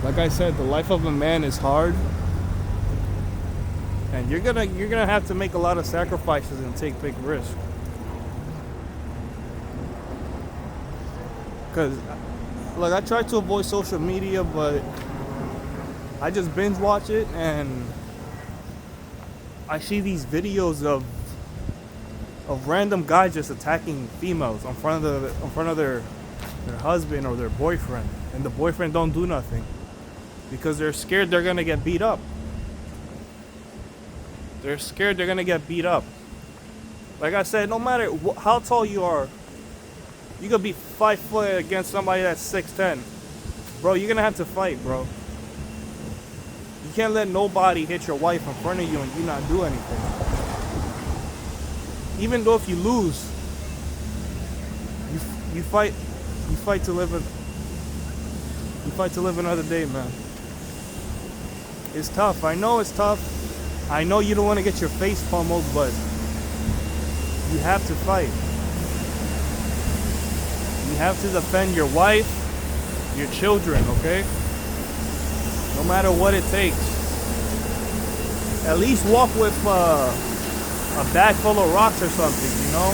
Like I said, the life of a man is hard, and you're gonna have to make a lot of sacrifices and take big risks. Cause, look, I try to avoid social media, but I just binge watch it, and I see these videos of random guys just attacking females in front of their husband or their boyfriend, and the boyfriend don't do nothing because they're scared they're gonna get beat up. They're scared they're gonna get beat up. Like I said, no matter how tall you are, you could be 5 foot against somebody that's 6'10". Bro, you're gonna have to fight, bro. You can't let nobody hit your wife in front of you and you not do anything. Even though if you lose, you fight to live another day, man. It's tough. I know it's tough. I know you don't want to get your face pummeled, but you have to fight. You have to defend your wife, your children, okay? No matter what it takes. At least walk with a bag full of rocks or something, you know?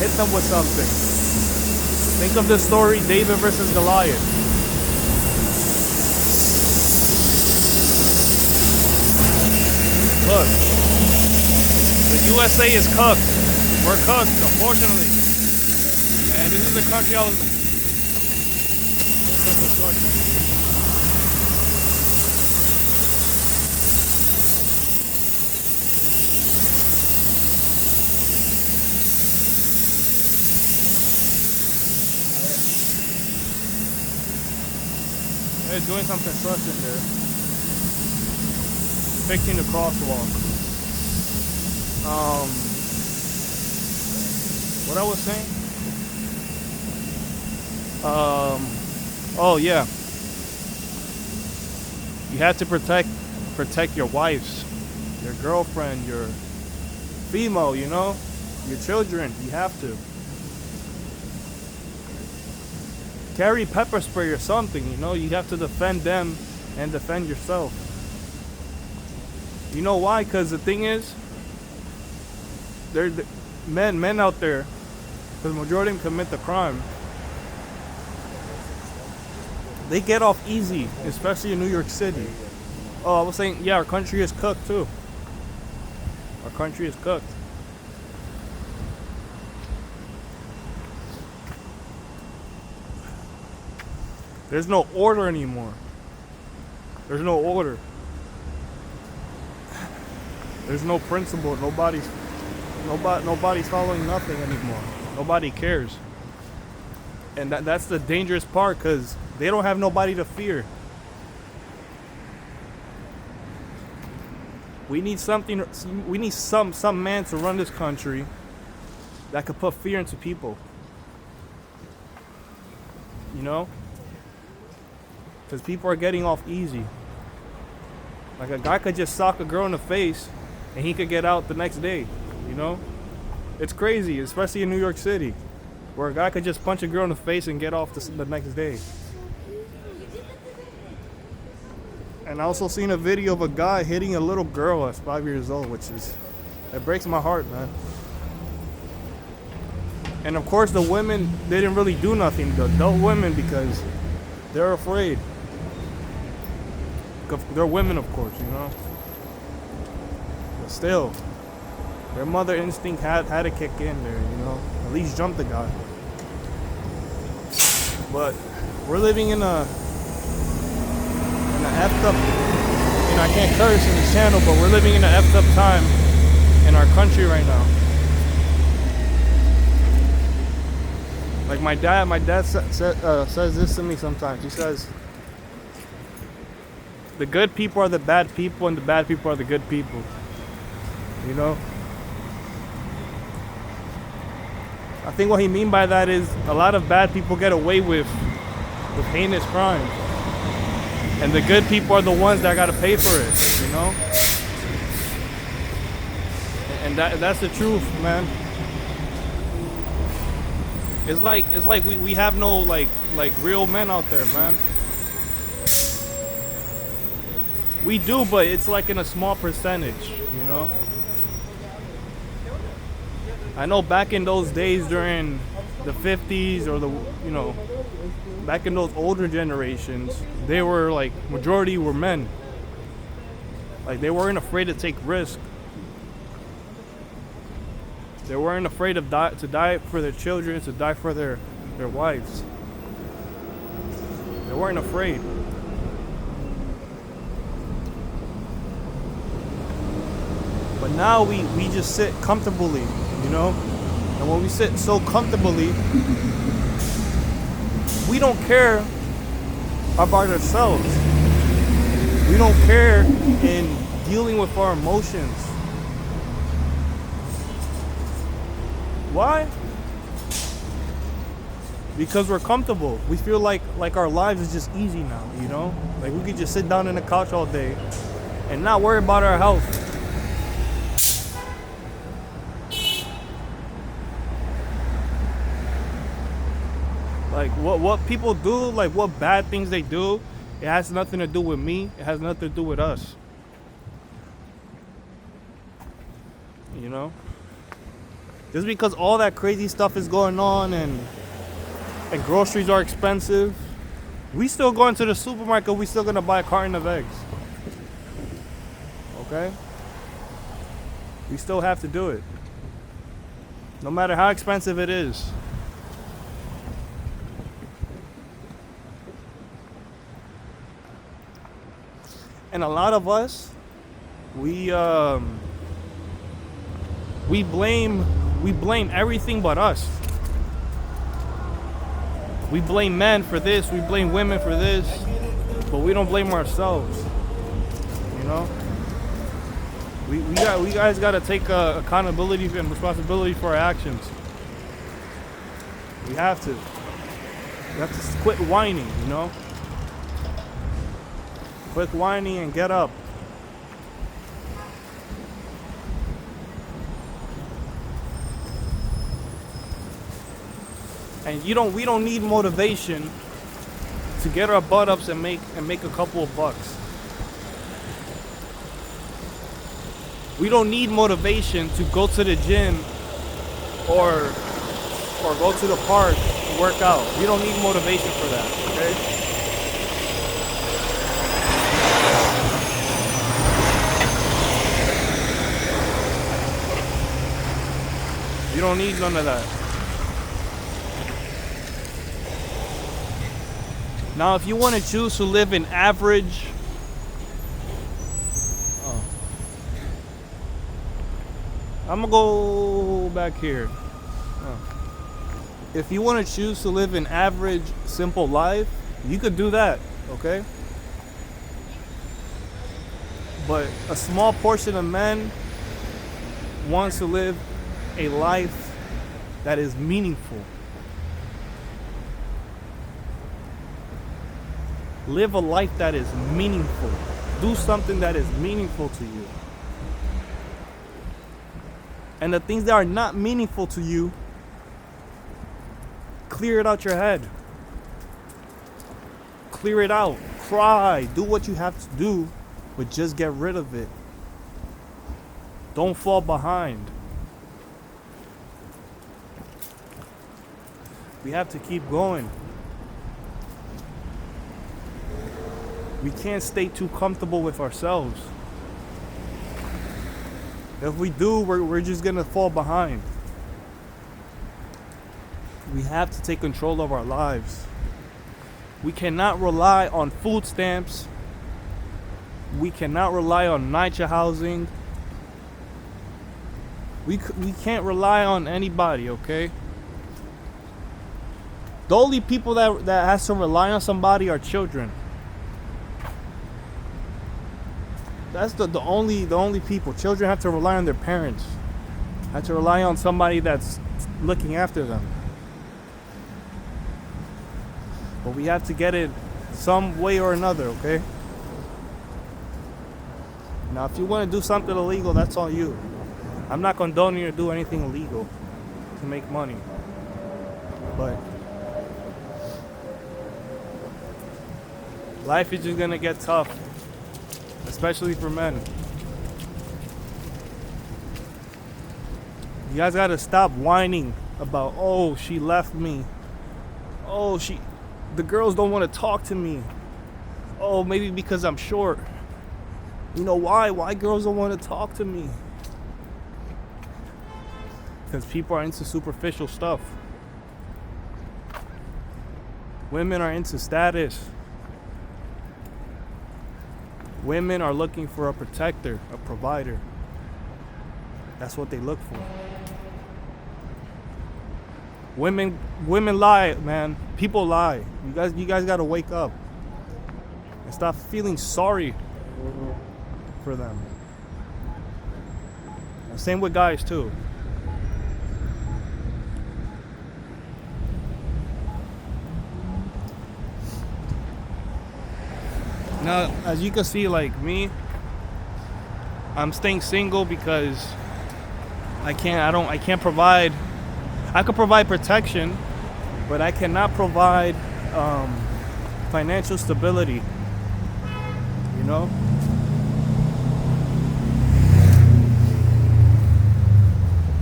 Hit them with something. Think of the story, David versus Goliath. Look, the USA is cooked. We're cooked, unfortunately. And this is the country I was... They're doing some construction there. Fixing the crosswalk. What I was saying? Oh yeah. You have to protect your wives, your girlfriend, your female, you know, your children. You have to. Carry pepper spray or something, you know. You have to defend them and defend yourself. You know why? Because the thing is, there men out there, because the majority of them commit the crime. They get off easy, especially in New York City. Oh, I was saying, yeah, our country is cooked too. Our country is cooked. There's no order anymore. There's no order. There's no principle. Nobody's following nothing anymore. Nobody cares. And that's the dangerous part, because they don't have nobody to fear. We need something. We need some man to run this country that could put fear into people. You know? Because people are getting off easy. Like a guy could just sock a girl in the face and he could get out the next day, you know? It's crazy, especially in New York City, where a guy could just punch a girl in the face and get off the next day. And I also seen a video of a guy hitting a little girl that's 5 years old, it breaks my heart, man. And of course the women didn't really do nothing, the adult women, because they're afraid. They're women, of course, you know. But still, their mother instinct had to kick in there, you know. At least jump the guy. But we're living in a effed up, you know, I can't curse in this channel, but we're living in an effed up time in our country right now. Like my dad says this to me sometimes. He says, the good people are the bad people and the bad people are the good people. You know? I think what he mean by that is a lot of bad people get away with heinous crimes. And the good people are the ones that gotta pay for it, you know? And that's the truth, man. It's like we have no like real men out there, man. We do, but it's like in a small percentage, you know? I know back in those days during the 50s or back in those older generations, they were like, majority were men. Like they weren't afraid to take risk. They weren't afraid to die for their children, to die for their wives. They weren't afraid. But now we just sit comfortably, you know? And when we sit so comfortably, we don't care about ourselves. We don't care in dealing with our emotions. Why? Because we're comfortable. We feel like our lives is just easy now, you know? Like we could just sit down on the couch all day and not worry about our health. Like what people do, like what bad things they do, it has nothing to do with me. It has nothing to do with us. You know? Just because all that crazy stuff is going on and groceries are expensive, we still going to the supermarket, we still gonna buy a carton of eggs. Okay? We still have to do it. No matter how expensive it is. And a lot of us, we blame everything but us. We blame men for this, we blame women for this, but we don't blame ourselves. You know? We guys gotta take accountability and responsibility for our actions. We have to. We have to quit whining, you know? Quit whining and get up. And we don't need motivation to get our butt ups and make a couple of bucks. We don't need motivation to go to the gym or go to the park and work out. We don't need motivation for that, okay? You don't need none of that. Now, if you want to choose to live an average, I'm gonna go back here. If you want to choose to live an average, simple life, you could do that, okay? But a small portion of men wants to live a life that is meaningful. Live a life that is meaningful. Do something that is meaningful to you. And the things that are not meaningful to you, clear it out your head. Clear it out. Cry. Do what you have to do, but just get rid of it. Don't fall behind. We have to keep going. We can't stay too comfortable with ourselves. If we do, we're just gonna fall behind. We have to take control of our lives. We cannot rely on food stamps. We cannot rely on NYCHA housing. We can't rely on anybody, okay? The only people that has to rely on somebody are children. That's the only people. Children have to rely on their parents. Have to rely on somebody that's looking after them. But we have to get it some way or another, okay? Now, if you want to do something illegal, that's on you. I'm not condoning you to do anything illegal to make money. But life is just gonna get tough. especially for men. You guys gotta stop whining about, oh, she left me. Oh, the girls don't want to talk to me. Oh, maybe because I'm short. You know why? Why girls don't want to talk to me? Because people are into superficial stuff. Women are into status. Women are looking for a protector, a provider. That's what they look for. Women lie, man. People lie. You guys gotta wake up and stop feeling sorry for them. And same with guys too. Now, as you can see, like me, I'm staying single because I can't provide. I could provide protection, but I cannot provide financial stability. You know?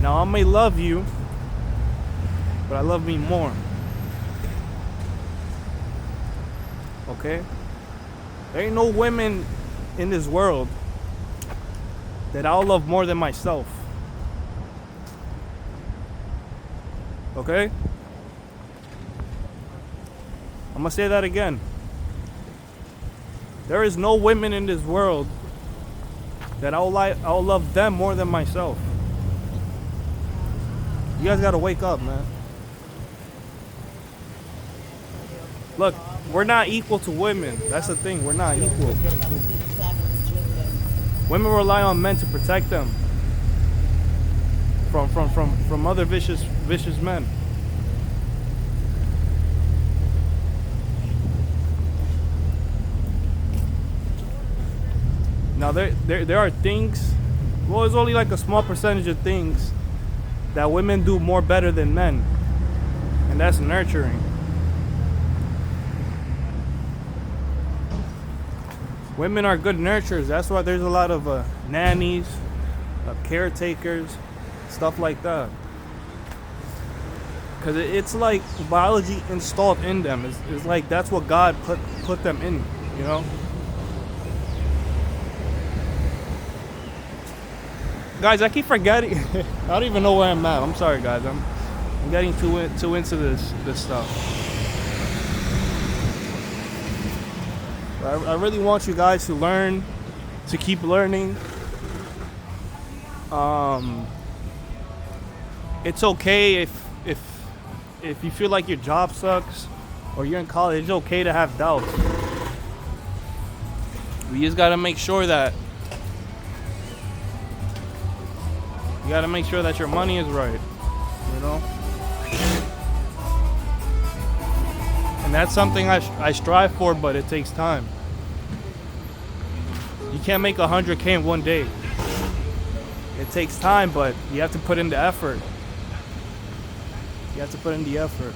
Now, I may love you, but I love me more. Okay? There ain't no women in this world that I'll love more than myself. Okay? I'm gonna say that again. There is no women in this world that I'll love them more than myself. You guys gotta wake up, man. Look, we're not equal to women. That's the thing. We're not equal. Women rely on men to protect them from other vicious men. Now there are things. Well, it's only like a small percentage of things that women do more better than men, and that's nurturing. Women are good nurturers. That's why there's a lot of nannies, caretakers, stuff like that. Because it's like biology installed in them. It's like that's what God put them in, you know? Guys, I keep forgetting. I don't even know where I'm at. I'm sorry, guys. I'm getting too into this stuff. I really want you guys to learn, to keep learning. It's okay if you feel like your job sucks or you're in college. It's okay to have doubts. We just gotta make sure that your money is right, you know. And that's something I strive for, but it takes time. You can't make 100K in one day. It takes time, but you have to put in the effort. You have to put in the effort.